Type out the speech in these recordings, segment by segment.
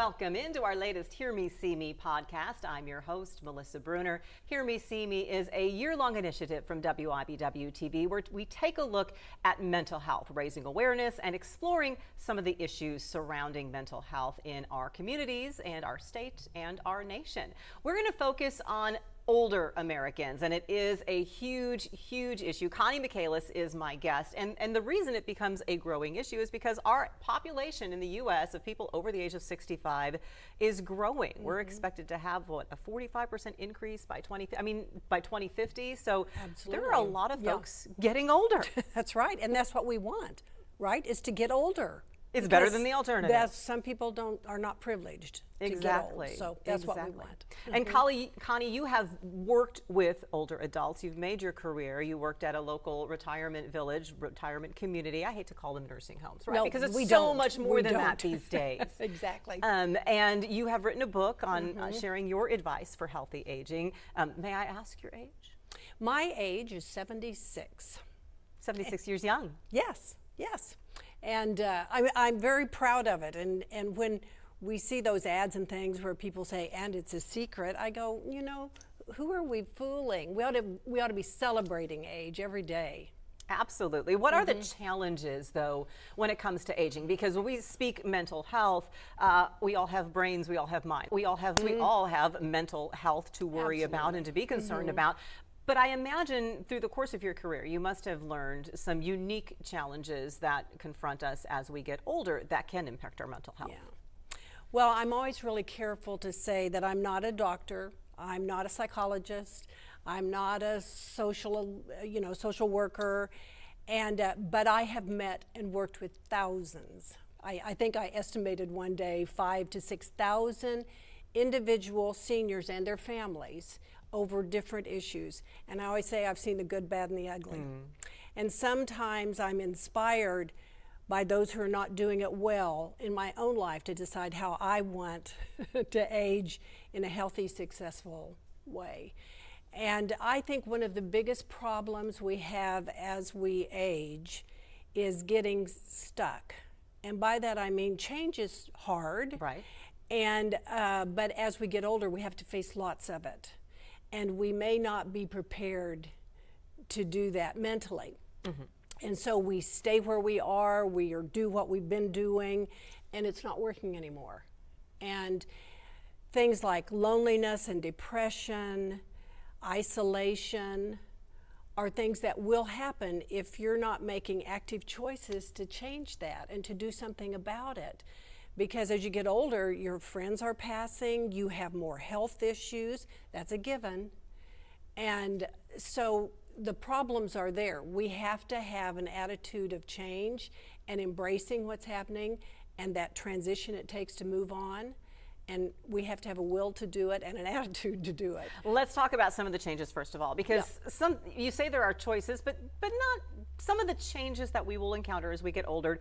Welcome into our latest Hear Me, See Me podcast. I'm your host, Melissa Bruner. Hear Me, See Me is a year-long initiative from WIBW TV where we take a look at mental health, raising awareness and exploring some of the issues surrounding mental health in our communities and our state and our nation. We're going to focus on older Americans, and it is a huge issue. Connie Michaelis is my guest, and the reason it becomes a growing issue is because our population in the U.S. of people over the age of 65 is growing. We're expected to have, what, a 45% increase by 2050, so Absolutely. there are a lot of folks getting older. That's right, and that's what we want, right, is to get older. It's better than the alternative. Some people are not privileged Exactly. to get old, so that's what we want. And Connie, you have worked with older adults. You've made your career. You worked at a local retirement village, retirement community. I hate to call them nursing homes, right? No, because it's we so don't. much more than that these days. Exactly. And you have written a book on sharing your advice for healthy aging. May I ask your age? My age is 76. 76 years young. Yes, yes. And I'm very proud of it. And when we see those ads and things where people say, and it's a secret, I go, you know, who are we fooling? We ought to be celebrating age every day. Absolutely. What are the challenges, though, when it comes to aging? Because when we speak mental health, we all have brains, we all have minds. We all have mental health to worry about and to be concerned about. But I imagine through the course of your career, you must have learned some unique challenges that confront us as we get older that can impact our mental health. Yeah. Well, I'm always really careful to say that I'm not a doctor, I'm not a psychologist, I'm not a social worker, and but I have met and worked with thousands. I think I estimated one day 5,000 to 6,000 individual seniors and their families over different issues. And I always say I've seen the good, bad, and the ugly. And sometimes I'm inspired by those who are not doing it well in my own life to decide how I want to age in a healthy, successful way. And I think one of the biggest problems we have as we age is getting stuck. And by that I mean change is hard. Right. And but as we get older, we have to face lots of it. And we may not be prepared to do that mentally. And so we stay where we are, do what we've been doing, and it's not working anymore. And things like loneliness and depression, isolation, are things that will happen if you're not making active choices to change that and to do something about it. Because as you get older, your friends are passing, you have more health issues, that's a given. And so the problems are there. We have to have an attitude of change and embracing what's happening and that transition it takes to move on. And we have to have a will to do it and an attitude to do it. Let's talk about some of the changes first of all, because you say there are choices, but not some of the changes that we will encounter as we get older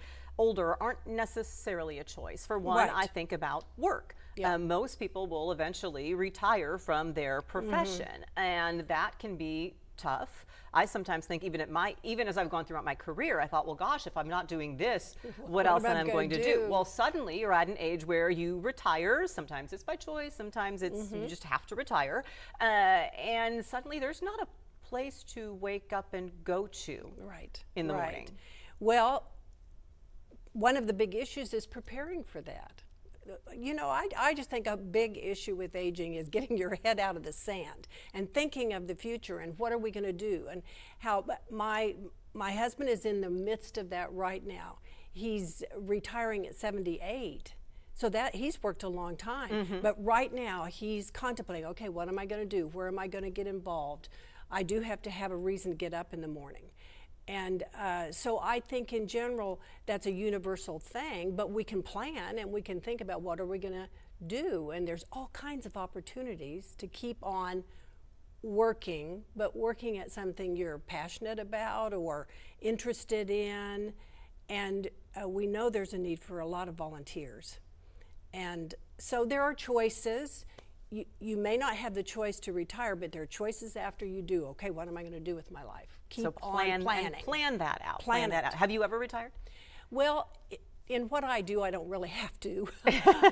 aren't necessarily a choice. For one, I think about work. Most people will eventually retire from their profession, and that can be tough. I sometimes think even as I've gone throughout my career, I thought, well, gosh, if I'm not doing this, what else am I going to do? Well, suddenly you're at an age where you retire. Sometimes it's by choice. Sometimes it's you just have to retire. And suddenly there's not a place to wake up and go to in the morning. Well, one of the big issues is preparing for that. You know, I just think a big issue with aging is getting your head out of the sand and thinking of the future and what are we going to do, and how my husband is in the midst of that right now. He's retiring at 78, so that he's worked a long time, but right now he's contemplating, okay, what am I going to do? Where am I going to get involved? I do have to have a reason to get up in the morning. And so I think in general that's a universal thing, but we can plan and we can think about what are we going to do, and there's all kinds of opportunities to keep on working, but working at something you're passionate about or interested in. And we know there's a need for a lot of volunteers. And so there are choices. You may not have the choice to retire, but there are choices after you do. Okay, what am I going to do with my life? Keep on planning. Plan that out. Plan that out. Have you ever retired? Well, in what I do, I don't really have to.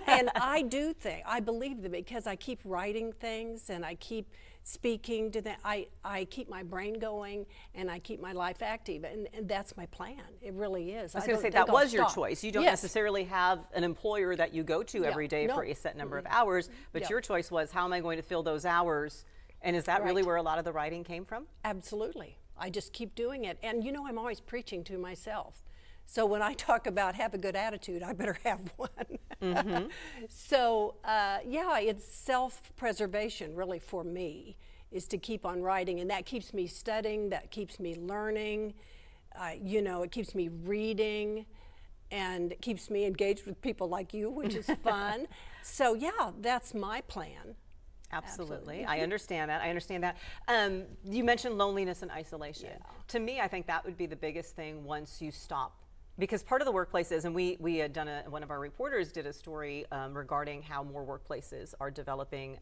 And I believe them because I keep writing things and I keep speaking to them. I keep my brain going and I keep my life active, and that's my plan. It really is. I was going to say, that was your choice. You don't necessarily have an employer that you go to every day for a set number of hours, but your choice was, how am I going to fill those hours? And is that really where a lot of the writing came from? Absolutely. I just keep doing it. And I'm always preaching to myself. So when I talk about have a good attitude, I better have one. Mm-hmm. So it's self-preservation really for me, is to keep on writing, and that keeps me studying, that keeps me learning, it keeps me reading, and it keeps me engaged with people like you, which is fun. So that's my plan. Absolutely. I understand that. You mentioned loneliness and isolation. Yeah. To me, I think that would be the biggest thing once you stop. Because part of the workplace is, and we had done one of our reporters did a story regarding how more workplaces are developing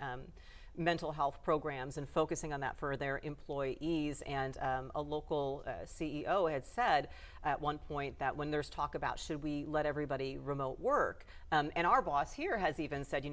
mental health programs and focusing on that for their employees. And a local CEO had said at one point that when there's talk about should we let everybody remote work, and our boss here has even said,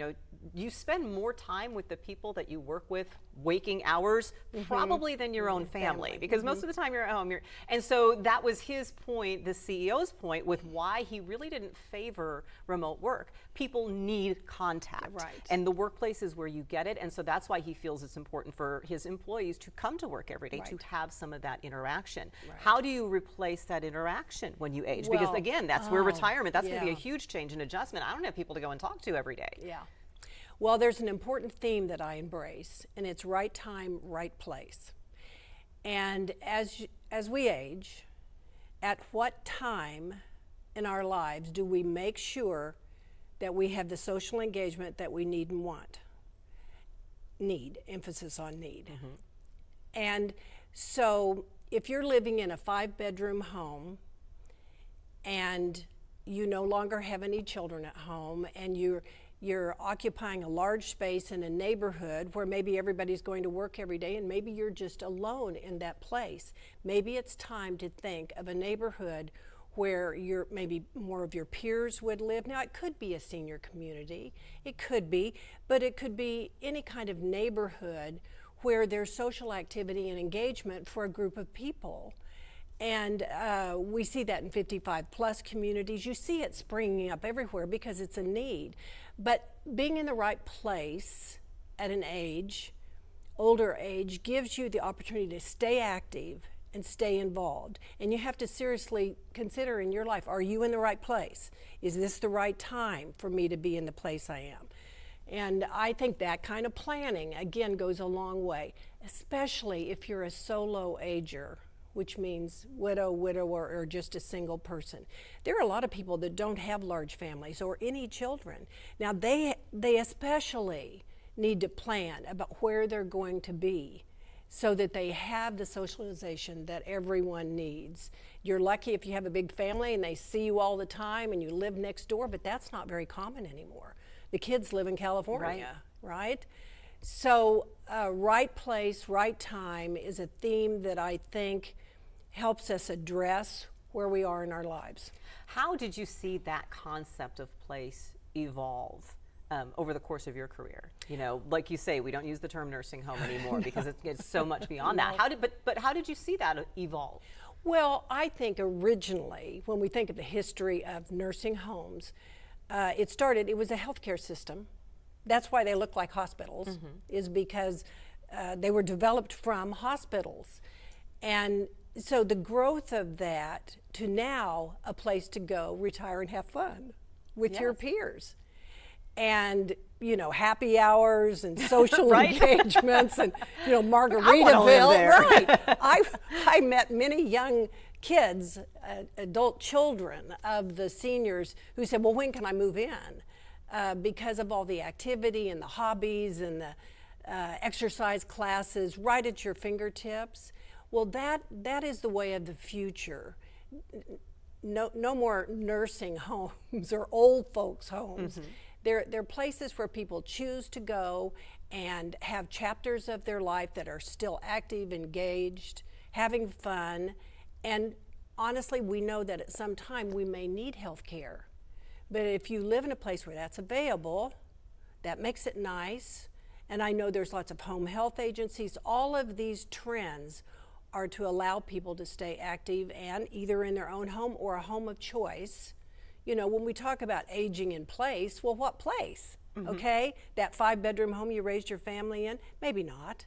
you spend more time with the people that you work with, waking hours, probably than your own family, because most of the time you're at home. And so that was his point, the CEO's point, with why he really didn't favor remote work. People need contact, and the workplace is where you get it. And so that's why he feels it's important for his employees to come to work every day, to have some of that interaction. How do you replace that interaction when you age? Because again, that's where retirement, that's going to be a huge change and adjustment. I don't have people to go and talk to every day. Yeah. Well, there's an important theme that I embrace, and it's right time, right place. And as we age, at what time in our lives do we make sure that we have the social engagement that we need and want? Need, emphasis on need. Mm-hmm. And so if you're living in a 5-bedroom home and you no longer have any children at home, and you're occupying a large space in a neighborhood where maybe everybody's going to work every day and maybe you're just alone in that place, maybe it's time to think of a neighborhood where maybe more of your peers would live. Now, it could be a senior community, but it could be any kind of neighborhood where there's social activity and engagement for a group of people. And we see that in 55-plus communities. You see it springing up everywhere because it's a need. But being in the right place at an older age, gives you the opportunity to stay active and stay involved. And you have to seriously consider in your life, are you in the right place? Is this the right time for me to be in the place I am? And I think that kind of planning, again, goes a long way, especially if you're a solo ager, which means widow, widower, or just a single person. There are a lot of people that don't have large families or any children. Now, they especially need to plan about where they're going to be so that they have the socialization that everyone needs. You're lucky if you have a big family and they see you all the time and you live next door, but that's not very common anymore. The kids live in California, right? So right place, right time is a theme that I think helps us address where we are in our lives. How did you see that concept of place evolve over the course of your career? Like you say, we don't use the term nursing home anymore because it's so much beyond that. But how did you see that evolve? Well, I think originally, when we think of the history of nursing homes, it was a healthcare system. That's why they look like hospitals, is because they were developed from hospitals. And so the growth of that to now a place to go, retire, and have fun with your peers. And, happy hours and social engagements and, Margaritaville. Right. I met many young kids, adult children of the seniors who said, well, when can I move in? Because of all the activity and the hobbies and the exercise classes right at your fingertips. Well, that is the way of the future. No more nursing homes or old folks' homes. They're places where people choose to go and have chapters of their life that are still active, engaged, having fun. And honestly, we know that at some time we may need health care. But if you live in a place where that's available, that makes it nice. And I know there's lots of home health agencies. All of these trends are to allow people to stay active and either in their own home or a home of choice. You know, when we talk about aging in place, well, what place? Okay, that 5-bedroom home you raised your family in? Maybe not.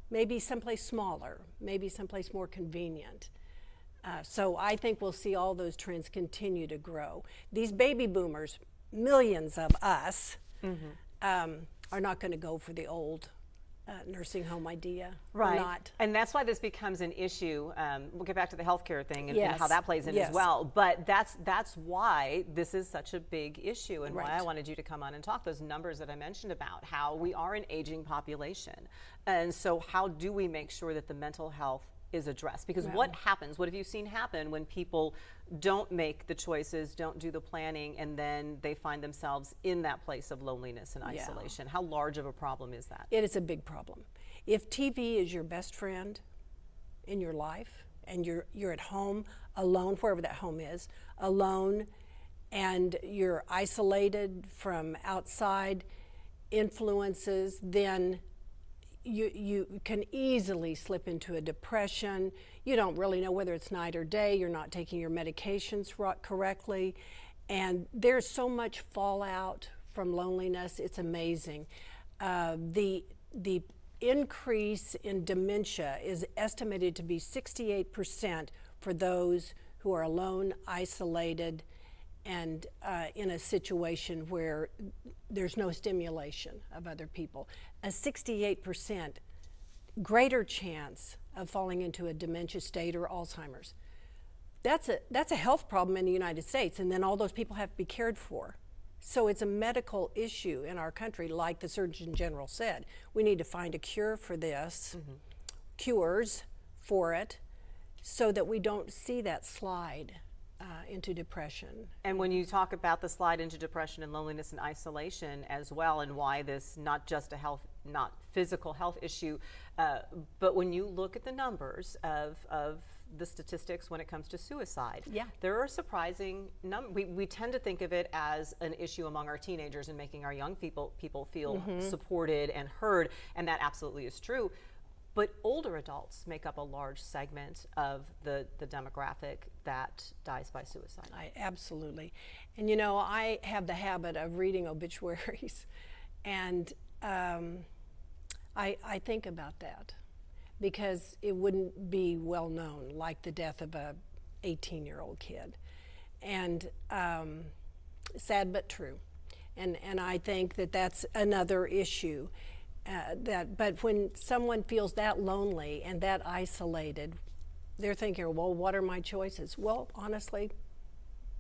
Maybe someplace smaller, maybe someplace more convenient. So I think we'll see all those trends continue to grow. These baby boomers, millions of us, are not going to go for the old nursing home idea. Right. Not. And that's why this becomes an issue. We'll get back to the healthcare thing and, Yes. and how that plays in Yes. as well. But that's why this is such a big issue and why Right. I wanted you to come on and talk those numbers that I mentioned about how we are an aging population. And so how do we make sure that the mental health is addressed? Because what happens, what have you seen happen when people don't make the choices, don't do the planning, and then they find themselves in that place of loneliness and isolation? How large of a problem is that? It is a big problem. If TV is your best friend in your life and you're at home alone, wherever that home is, alone, and you're isolated from outside influences, then you can easily slip into a depression. You don't really know whether it's night or day. You're not taking your medications correctly. And there's so much fallout from loneliness. It's amazing. The increase in dementia is estimated to be 68% for those who are alone, isolated, and in a situation where there's no stimulation of other people. A 68% greater chance of falling into a dementia state or Alzheimer's. That's a health problem in the United States, and then all those people have to be cared for. So it's a medical issue in our country, like the Surgeon General said. We need to find a cure for this, cures for it, so that we don't see that slide into depression. And when you talk about the slide into depression and loneliness and isolation as well, and why this not just a health, not physical health issue, but when you look at the numbers of the statistics when it comes to suicide, there are surprising numbers. We tend to think of it as an issue among our teenagers and making our young people feel supported and heard, and that absolutely is true. But older adults make up a large segment of the demographic that dies by suicide. Absolutely. And you know, I have the habit of reading obituaries, and I think about that because it wouldn't be well known, like the death of a 18-year-old kid. And sad but true. And I think that that's another issue. But when someone feels that lonely and that isolated, they're thinking, well, what are my choices? Well, honestly,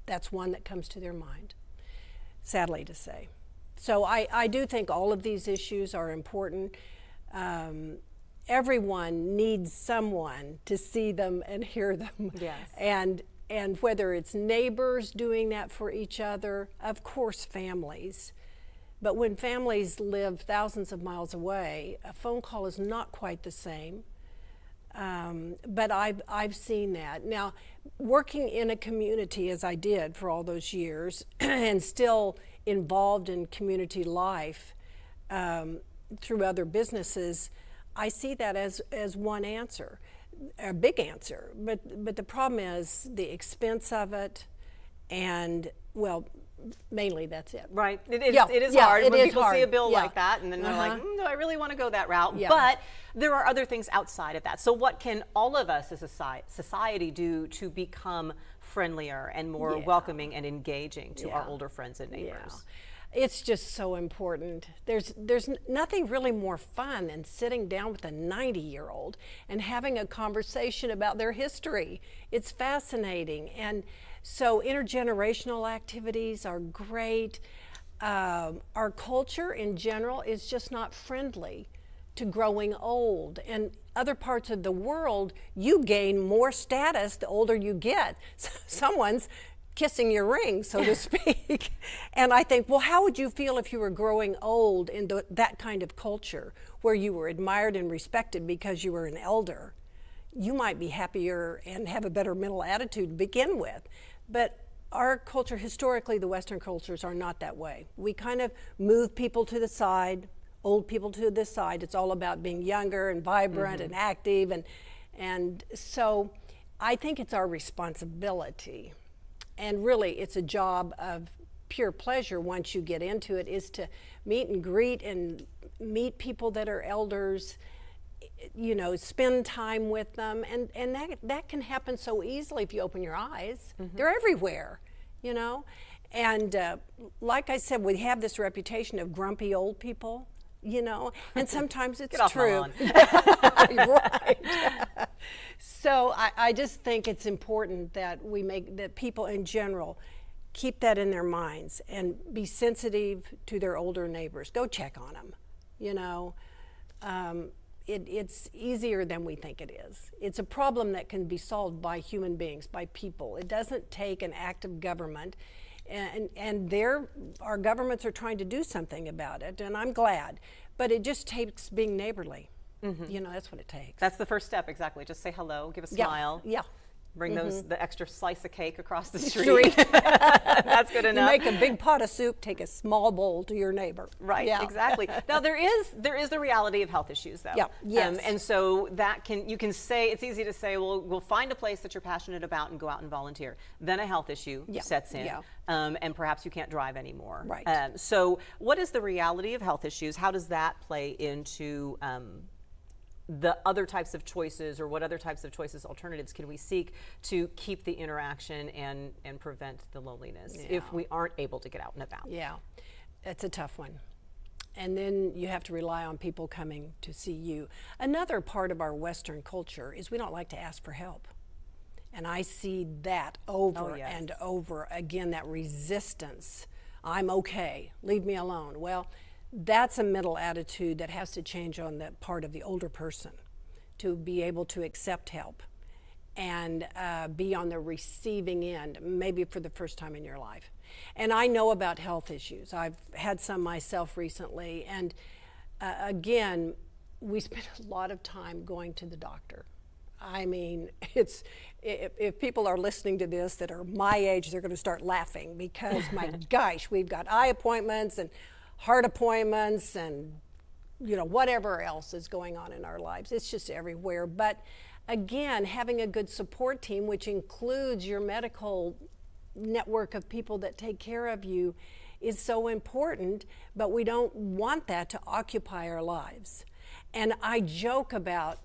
that's one that comes to their mind, sadly to say. So I do think all of these issues are important. Everyone needs someone to see them and hear them. Yes. And whether it's neighbors doing that for each other, of course families. But when families live thousands of miles away, a phone call is not quite the same. But I've seen that. Now, working in a community as I did for all those years and still involved in community life through other businesses, I see that as one answer, a big answer. But the problem is the expense of it and, well, mainly that's it. Right. It is hard when people see a bill like that and then they're like, do I really want to go that route? But there are other things outside of that. So what can all of us as a society do to become friendlier and more welcoming and engaging to our older friends and neighbors? It's just so important. There's nothing really more fun than sitting down with a 90-year-old and having a conversation about their history. It's fascinating. And so intergenerational activities are great. Our culture in general is just not friendly to growing old. And other parts of the world, you gain more status the older you get. Someone's kissing your ring, so to speak. And I think, well, how would you feel if you were growing old in that kind of culture where you were admired and respected because you were an elder? You might be happier and have a better mental attitude to begin with. But our culture, historically, the Western cultures are not that way. We kind of move people to the side, old people to the side. It's all about being younger and vibrant and active. And so I think it's our responsibility. And really, it's a job of pure pleasure once you get into it, is to meet and greet and meet people that are elders, you know, spend time with them, and that can happen so easily if you open your eyes. They're everywhere, you know. And like I said, we have this reputation of grumpy old people, you know, and sometimes it's Get off true. my lawn. Right. So I just think it's important that that people in general keep that in their minds and be sensitive to their older neighbors. Go check on them, you know. It's easier than we think it is. It's a problem that can be solved by human beings, by people. It doesn't take an act of government, and our governments are trying to do something about it, and I'm glad. But it just takes being neighborly. You know, that's what it takes. That's the first step, exactly. Just say hello, give a smile. Yeah. Bring the extra slice of cake across the street. That's good enough. You make a big pot of soup, take a small bowl to your neighbor. Right, Yeah. exactly. Now there is the reality of health issues, though. Yeah, yes. And so you can say, it's easy to say, well, we'll find a place that you're passionate about and go out and volunteer. Then a health issue sets in, and perhaps you can't drive anymore. Right. So what is the reality of health issues? How does that play into the other types of choices, or what other types of choices, alternatives can we seek to keep the interaction and prevent the loneliness if we aren't able to get out and about? Yeah, it's a tough one. And then you have to rely on people coming to see you. Another part of our Western culture is we don't like to ask for help. And I see that over and over again, that resistance. I'm okay, leave me alone. Well, that's a mental attitude that has to change on the part of the older person to be able to accept help and be on the receiving end, maybe for the first time in your life. And I know about health issues. I've had some myself recently, and again, we spend a lot of time going to the doctor. I mean, if people are listening to this that are my age, they're going to start laughing because, my gosh, we've got eye appointments and heart appointments and, you know, whatever else is going on in our lives. It's just everywhere. But again, having a good support team, which includes your medical network of people that take care of you, is so important, but we don't want that to occupy our lives. And I joke about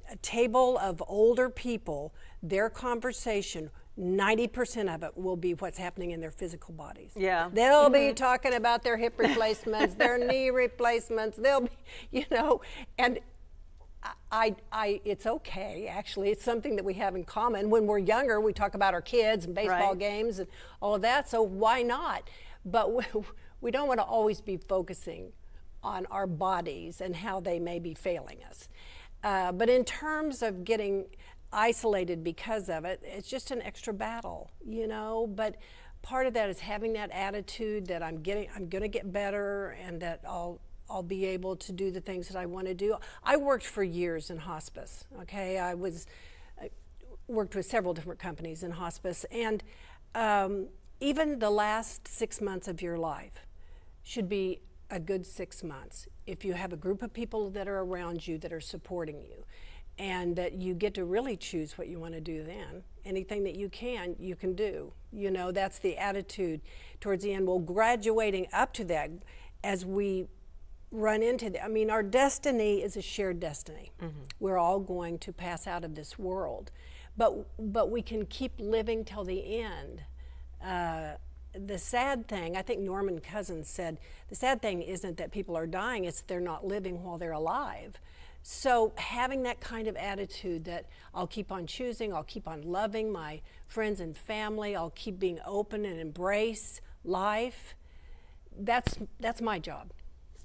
a table of older people, their conversation, 90% of it will be what's happening in their physical bodies. Yeah. They'll be talking about their hip replacements, their knee replacements, they'll be, you know, and it's okay, actually. It's something that we have in common. When we're younger, we talk about our kids and baseball games and all of that, so why not? But we don't want to always be focusing on our bodies and how they may be failing us. But in terms of getting isolated because of it, it's just an extra battle, you know. But part of that is having that attitude that I'm going to get better, and that I'll be able to do the things that I want to do. I worked for years in hospice. Okay, I worked with several different companies in hospice, and even the last 6 months of your life should be a good 6 months if you have a group of people that are around you that are supporting you, and that you get to really choose what you want to do then. Anything that you can do. You know, that's the attitude towards the end. Well, graduating up to that, as we run into that, I mean, our destiny is a shared destiny. We're all going to pass out of this world, but we can keep living till the end. The sad thing, I think Norman Cousins said, the sad thing isn't that people are dying, it's that they're not living while they're alive. So having that kind of attitude that I'll keep on choosing, I'll keep on loving my friends and family, I'll keep being open and embrace life, that's my job.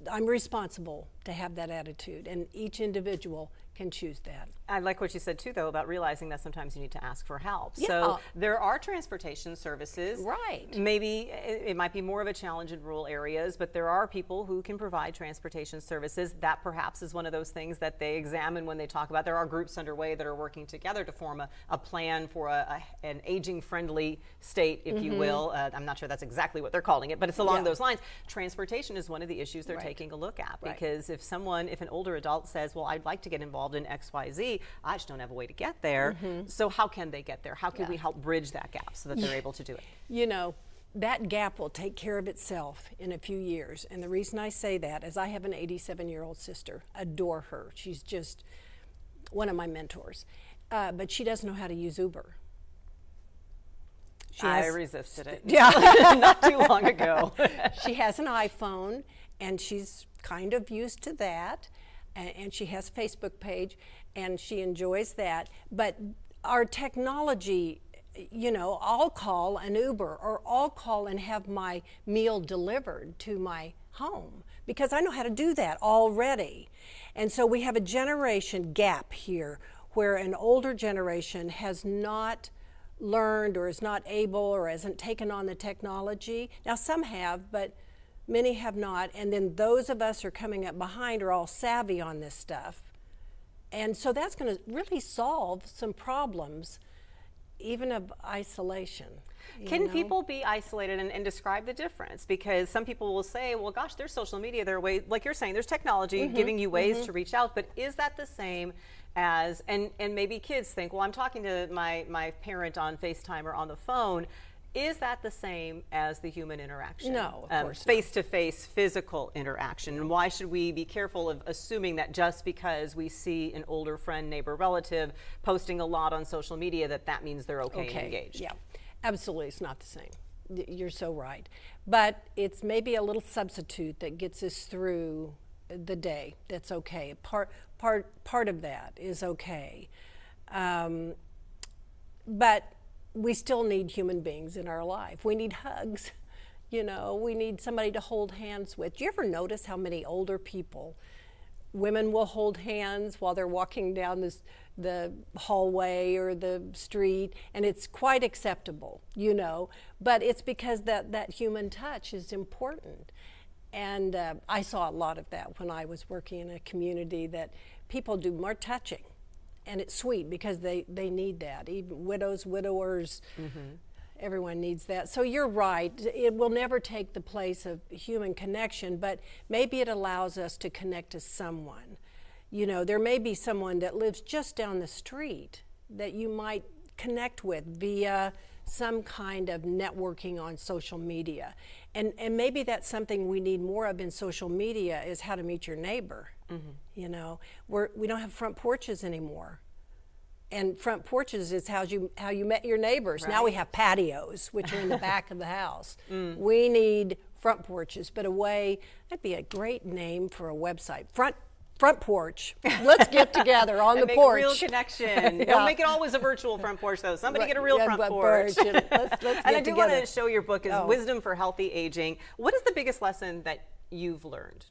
I'm responsible to have that attitude, and each individual can choose that. I like what you said too, though, about realizing that sometimes you need to ask for help. Yeah. So there are transportation services. Right. Maybe it might be more of a challenge in rural areas, but there are people who can provide transportation services. That perhaps is one of those things that they examine when they talk about. There are groups underway that are working together to form a plan for an aging-friendly state, if you will. I'm not sure that's exactly what they're calling it, but it's along those lines. Transportation is one of the issues they're taking a look at, because if an older adult says, well, I'd like to get involved in XYZ, I just don't have a way to get there. So how can they get there? How can we help bridge that gap so that they're able to do it? You know, that gap will take care of itself in a few years. And the reason I say that is I have an 87-year-old sister, adore her. She's just one of my mentors. But she doesn't know how to use Uber. I resisted it. Yeah. Not too long ago. She has an iPhone, and she's kind of used to that. And she has a Facebook page, and she enjoys that. But our technology, you know, I'll call an Uber, or I'll call and have my meal delivered to my home, because I know how to do that already. And so we have a generation gap here where an older generation has not learned or is not able or hasn't taken on the technology. Now some have, but many have not, and then those of us who are coming up behind are all savvy on this stuff. And so that's going to really solve some problems, even of isolation. Can people be isolated, and describe the difference? Because some people will say, well, gosh, there's social media, there are ways, like you're saying, there's technology giving you ways to reach out, but is that the same as, and maybe kids think, well, I'm talking to my parent on FaceTime or on the phone. Is that the same as the human interaction? No, of course not. Face-to-face physical interaction. And why should we be careful of assuming that just because we see an older friend, neighbor, relative posting a lot on social media that means they're okay and engaged? Yeah, absolutely, it's not the same. You're so right. But it's maybe a little substitute that gets us through the day. That's okay. Part of that is okay. But we still need human beings in our life. We need hugs. You know, we need somebody to hold hands with. Do you ever notice how many older people, women will hold hands while they're walking down the hallway or the street, and it's quite acceptable, you know, but it's because that human touch is important. And I saw a lot of that when I was working in a community, that people do more touching. And it's sweet because they need that. Even widows, widowers, everyone needs that. So you're right. It will never take the place of human connection, but maybe it allows us to connect to someone. You know, there may be someone that lives just down the street that you might connect with via some kind of networking on social media. And maybe that's something we need more of in social media, is how to meet your neighbor. You know, we don't have front porches anymore. And front porches is how you met your neighbors. Now we have patios, which are in the back of the house. We need front porches, but that'd be a great name for a website. Front porch. Let's get together on the porch. Make a real connection. Don't make it always a virtual front porch, though. Somebody get a real front porch. Let's and I do want to show your book is Wisdom for Healthy Aging. What is the biggest lesson that you've learned?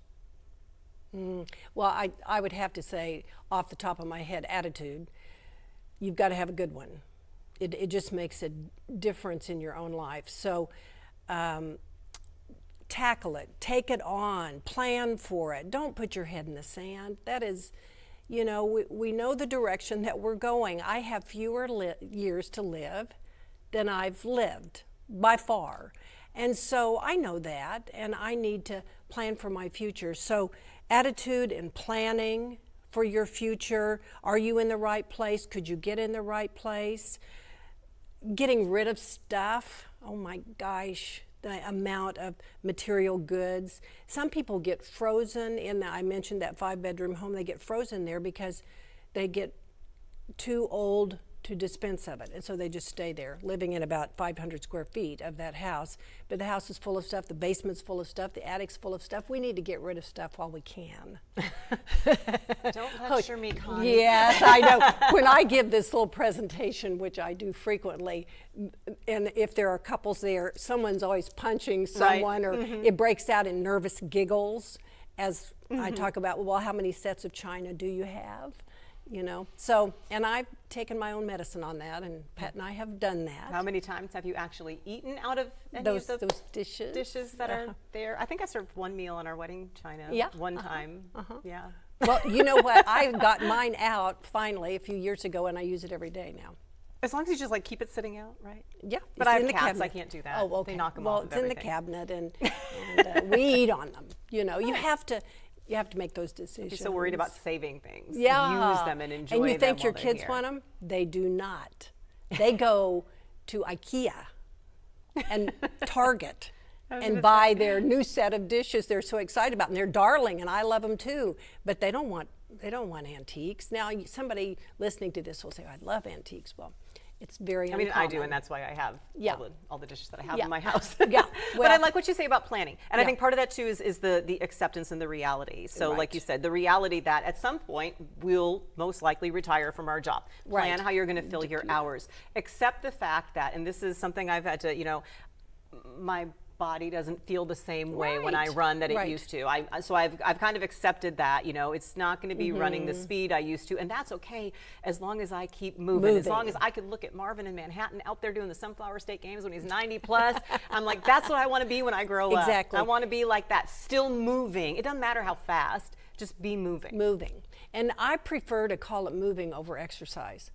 Well, I would have to say, off the top of my head, attitude. You've got to have a good one. It just makes a difference in your own life. So tackle it, take it on, plan for it. Don't put your head in the sand. That is, you know, we know the direction that we're going. I have fewer years to live than I've lived, by far. And so I know that, and I need to plan for my future. So attitude and planning for your future. Are you in the right place? Could you get in the right place? Getting rid of stuff. Oh my gosh, the amount of material goods. Some people get frozen I mentioned that 5-bedroom home, they get frozen there because they get too old to dispense of it. And so they just stay there, living in about 500 square feet of that house. But the house is full of stuff, the basement's full of stuff, the attic's full of stuff. We need to get rid of stuff while we can. Don't lecture me, Connie. Yes, I know. When I give this little presentation, which I do frequently, and if there are couples there, someone's always punching someone, or it breaks out in nervous giggles as I talk about, well, how many sets of china do you have? you know. So, and I've taken my own medicine on that, and Pat and I have done that. How many times have you actually eaten out of any Those of the dishes? dishes that are there? I think I served one meal on our wedding china one time. Yeah. Well, you know what? I got mine out finally a few years ago, and I use it every day now. As long as you just like keep it sitting out, right? Yeah, But I have cats, I can't do that. Oh, okay. They knock them well, off of it's in the everything. cabinet, and we eat on them. You know, you have to make those decisions. You're so worried about saving things. Yeah. Use them and enjoy And you them think your while they're kids here. want them? They do not. They go to IKEA and Target and buy their new set of dishes they're so excited about, and they're darling, and I love them too. But they don't want antiques. Now, somebody listening to this will say, "I love antiques." Well, it's very I mean, uncommon. I do, and that's why I have all the dishes that I have Yeah. in my house. Yeah. But I Well- like what you say about planning. And I think part of that, too, is the acceptance and the reality. So like Right. you said, the reality that at some point we'll most likely retire from our job. Plan Right. how you're going to fill your hours. Accept the fact that, and this is something I've had to, my body doesn't feel the same way when I Right. run that it Right. used to. So I've kind of accepted that, it's not going to be running the speed I used to, and that's okay as long as I keep moving. As long as I could look at Marvin in Manhattan out there doing the Sunflower State Games when he's 90 plus, I'm like, that's what I want to be when I grow up. Exactly. I want to be like that, still moving. It doesn't matter how fast, just be moving. Moving. And I prefer to call it moving over exercise.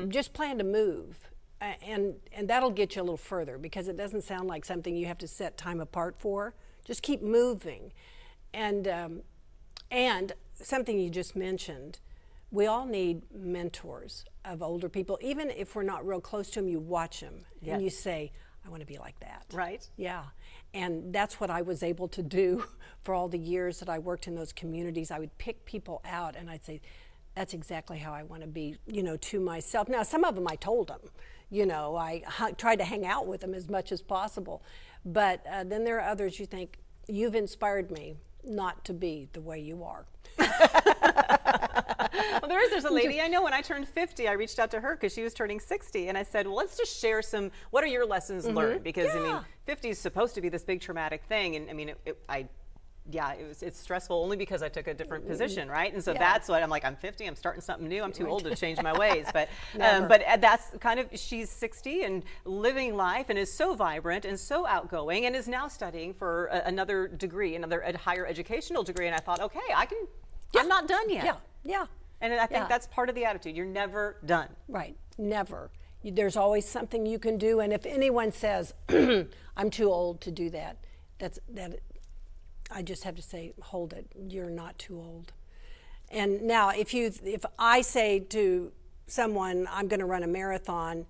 Just plan to move. And that'll get you a little further, because it doesn't sound like something you have to set time apart for. Just keep moving. And something you just mentioned, we all need mentors of older people. Even if we're not real close to them, you watch them and you say, I want to be like that. Right. Yeah. And that's what I was able to do for all the years that I worked in those communities. I would pick people out and I'd say, that's exactly how I want to be, to myself. Now, some of them I told them, I tried to hang out with them as much as possible. But then there are others you think, you've inspired me not to be the way you are. Well, there's a lady I know. When I turned 50, I reached out to her because she was turning 60, and I said, well, let's just share what are your lessons learned? Because, 50 is supposed to be this big traumatic thing, and I mean, it's stressful only because I took a different position, right? And so that's what I'm like, I'm 50, I'm starting something new, I'm too old to change my ways. But that's kind of, she's 60 and living life and is so vibrant and so outgoing and is now studying for another degree, a higher educational degree. And I thought, okay, I'm not done yet. Yeah. And I think that's part of the attitude. You're never done. Right, never. There's always something you can do. And if anyone says, I'm too old to do that, I just have to say, hold it, you're not too old. And now if I say to someone, I'm going to run a marathon,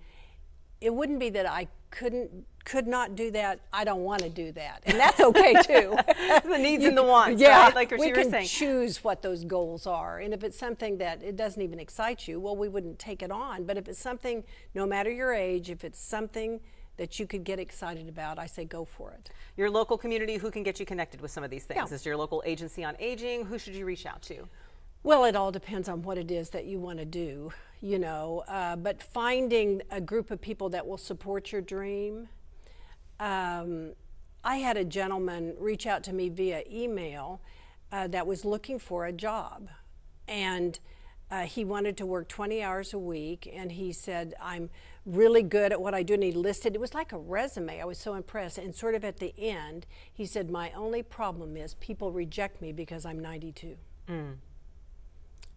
it wouldn't be that I could not do that. I don't want to do that. And that's okay too. The needs and the wants, right? Like we you were can saying. choose what those goals are. And if it's something that it doesn't even excite you, well, we wouldn't take it on. But if it's something, no matter your age, if it's something that you could get excited about, I say go for it. Your local community, who can get you connected with some of these things? Yeah. Is your local agency on aging? Who should you reach out to? Well, it all depends on what it is that you want to do, but finding a group of people that will support your dream. I had a gentleman reach out to me via email that was looking for a job, and he wanted to work 20 hours a week, and he said, I'm really good at what I do, and he listed, it was like a resume. I was so impressed, and sort of at the end, he said, my only problem is people reject me because I'm 92.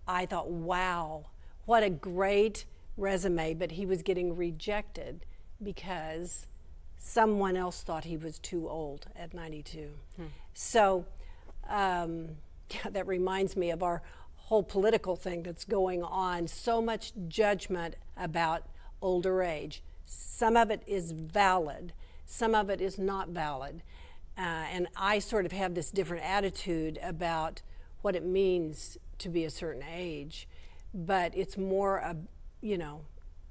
I thought, wow, what a great resume, but he was getting rejected because someone else thought he was too old at 92. So that reminds me of our whole political thing that's going on. So much judgment about older age. Some of it is valid, some of it is not valid. And I sort of have this different attitude about what it means to be a certain age, but it's more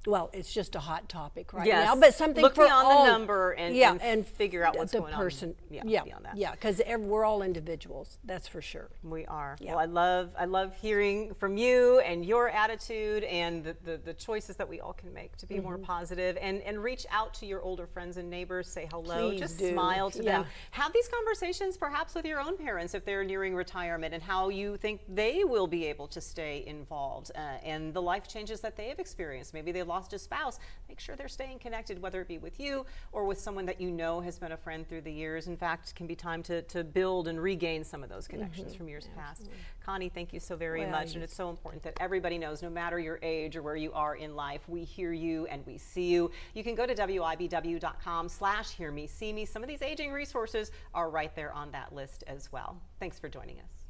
well, it's just a hot topic right Yes. now, but something Look for beyond all, the number and figure out what's the going person, on. yeah, beyond that. yeah, because we're all individuals, that's for sure. We are. Yeah. Well, I love hearing from you and your attitude and the choices that we all can make to be more positive, and reach out to your older friends and neighbors, say hello, Please just do. smile to Yeah. them. Have these conversations perhaps with your own parents if they're nearing retirement, and how you think they will be able to stay involved and the life changes that they have experienced. Maybe they lost a spouse. Make sure they're staying connected, whether it be with you or with someone that you know has been a friend through the years. In fact, it can be time to build and regain some of those connections from years past. Connie, thank you so very much. And it's so important that everybody knows, no matter your age or where you are in life, we hear you and we see you. You can go to WIBW.com/hearmesee me. Some of these aging resources are right there on that list as well. Thanks for joining us.